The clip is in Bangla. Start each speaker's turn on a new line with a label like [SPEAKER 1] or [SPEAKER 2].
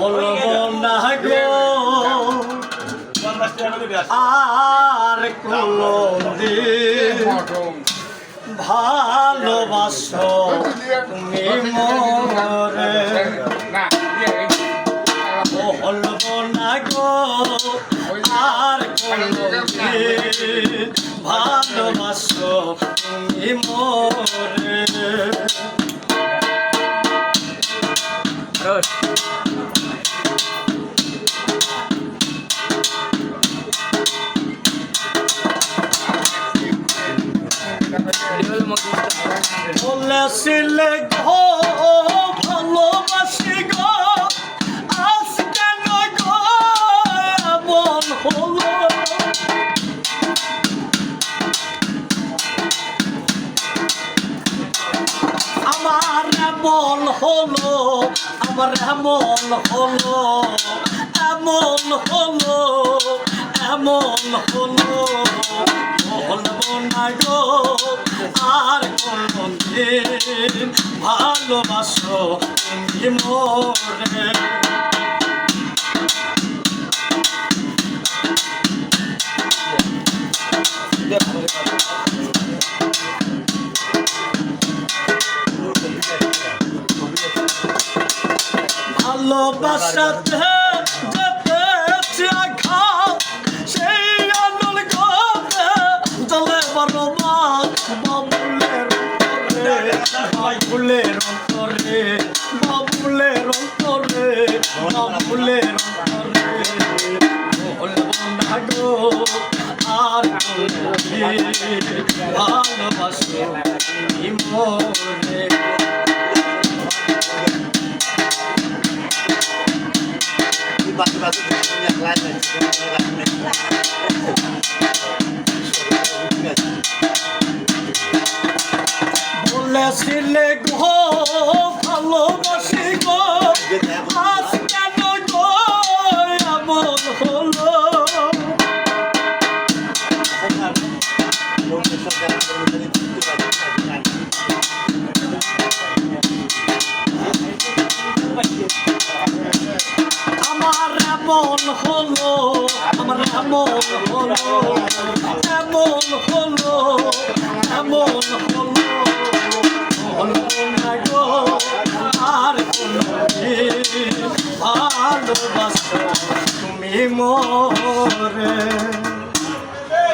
[SPEAKER 1] বলবো না গো আর কোনদিন ভালোবাসো তুমি মরে বলবো না গো আর কোনদিন ভালোবাসো তুমি মরে বলেছিলে গো ভালোবাসি গো আজ কেন গো এমন হলো আমার এমন হলো আমার এমন হলো এমন হলো এমন হলো বলবো না গো আর কোনদিন ভালোবাসো তুমি মোরে ভালোবাসাতে যেতেছি আঘাত সেই আনল গতে জলে বড় মাছ বাবুলের অন্তরে বাবুলের অন্তরে বাবুলের অন্তরে বলবো না গো আর ভালোবাসো তুমি মোরে বলেছিলে গো ভালোবাসি গো আজ কেন গো এমন হলো আমার এমন হলো আমার এমন হলো এমন হলো এমন হলো বলবো না গো আর কোনদিন ভালোবাসো তুমি মোরে